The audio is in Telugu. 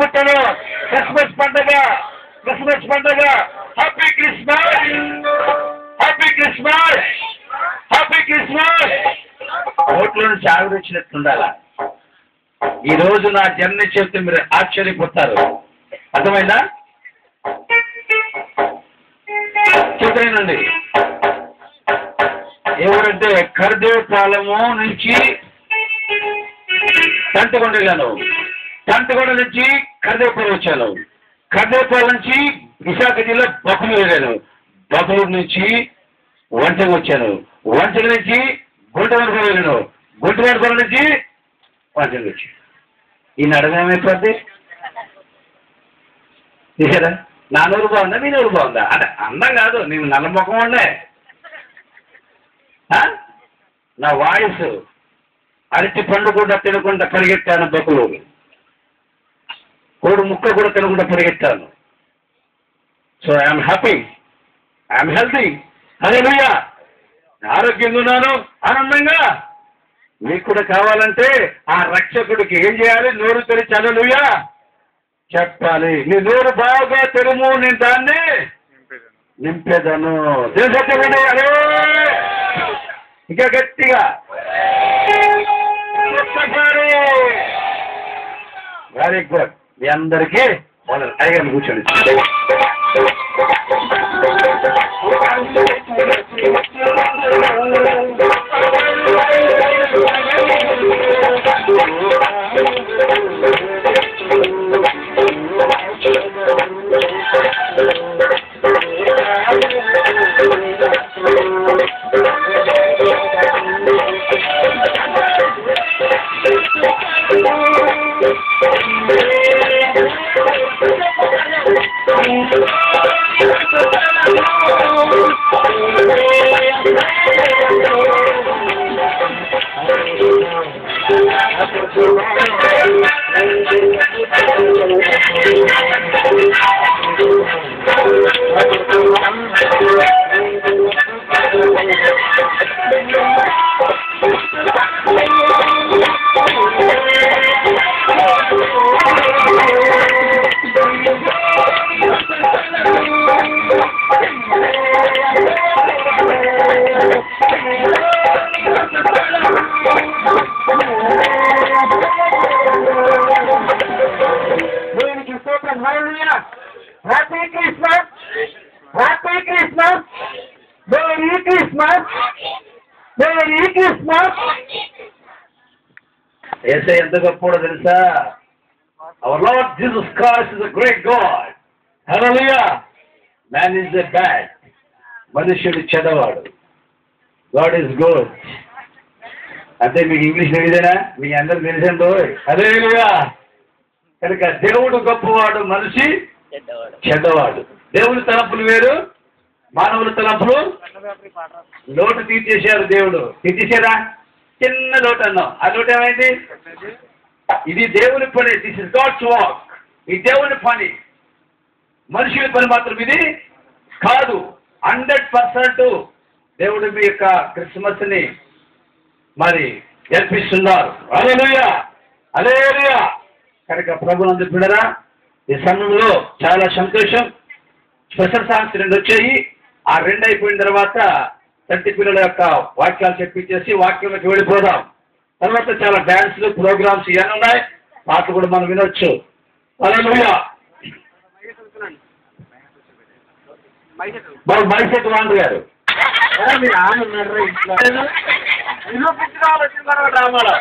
పుట్టాడు. క్రిస్మస్ పండుగ, క్రిస్మస్ పండుగ. Happy Christmas, happy Christmas, happy Christmas. ఓట్లో నుంచి ఆవిరి వచ్చినట్టుండాలా. ఈ రోజు నా జర్నీ చెప్తే మీరు ఆశ్చర్యపోతారు. అర్థమైందా? చెప్తానండి. ఎవరంటే కర్దేపాలెము నుంచి తంటకొండ వెళ్ళాను, తంటకొండ నుంచి కర్దేపాలెం వచ్చాను, కర్దేపాలెం నుంచి విశాఖ జిల్లా బకులు వెళ్ళాను, బకులూరు నుంచి వంచగ వచ్చాను, వంచగ నుంచి గుంటవాడపల్లి వెళ్ళాను, గుంటవాడపల్లి నుంచి వంచగ వచ్చి ఈ నడమేమైపోద్ది చూసారా? నా నూరు బాగుందా, మీ నూరు బాగుందా? అంటే అందం కాదు, నేను నల్ల ముఖం ఉండే, నా వాయిస్ అరటి పండు కూడా తినకుండా పరిగెత్తాను, బకులు కోడి ముక్క కూడా తినకుండా పరిగెత్తాను. So I'm happy, I'm healthy. Hallelujah. ఆరోగ్యంగా ఉన్నాను, ఆనందంగా. మీకు కూడా కావాలంటే ఆ రక్షకుడికి ఏం చేయాలి? నోరు తెరిచి హల్లెలూయా చెప్పాలి. నీ నోరు బాగా తెరుము, నేను దాన్ని నింపేదను. తెలుసండి? అరే ఇంకా గట్టిగా. Very good. మీ అందరికీ మొదలు అయ్యాను, కూర్చోండి. Happy Christmas! Happy Christmas! Merry Christmas! Merry Christmas! ऐसे ఎంత గొప్పవాడో తెలుసా? Our Lord Jesus Christ is a great God. Hallelujah! Man is a bad. మనుష్యుడు చెడ్డవాడు. God is good. అంటే మీకు ఇంగ్లీష్ తెలియదేనా? మీకు అందరూ తెలిసిందో? హల్లెలూయా! కనుక దేవుడు గొప్పవాడు, మనిషి చెడ్డవాడు. దేవుని తలంపులు వేరు, మానవుల తలంపులు. లోటు తీర్చేశారు దేవుడు. తీర్చేశారా? చిన్న లోటు అన్నాం, ఆ లోటు ఏమైంది? ఇది దేవుని పని. This is God's work. ఇది దేవుని పని, మనుషుల పని మాత్రం ఇది కాదు. 100% దేవుడు మీ యొక్క క్రిస్మస్ ని మరి జరిపిస్తున్నారు. హల్లెలూయా, హల్లెలూయా. కనుక ప్రభునందు బిడ్డలారా, ఈ సమయంలో చాలా సంతోషం. స్పెషల్ సాంగ్స్ 2 వచ్చాయి. ఆ 2 అయిపోయిన తర్వాత చంటి పిల్లల యొక్క వాక్యాలు చెప్పించేసి వాక్యంలోకి వెళ్ళిపోదాం. తర్వాత చాలా డ్యాన్స్లు, ప్రోగ్రామ్స్ ఇవన్నీ ఉన్నాయి. పాటలు కూడా మనం వినొచ్చు. హల్లెలూయా. మరి మైసెట్ వాండ్రు గారు డ్రామాలో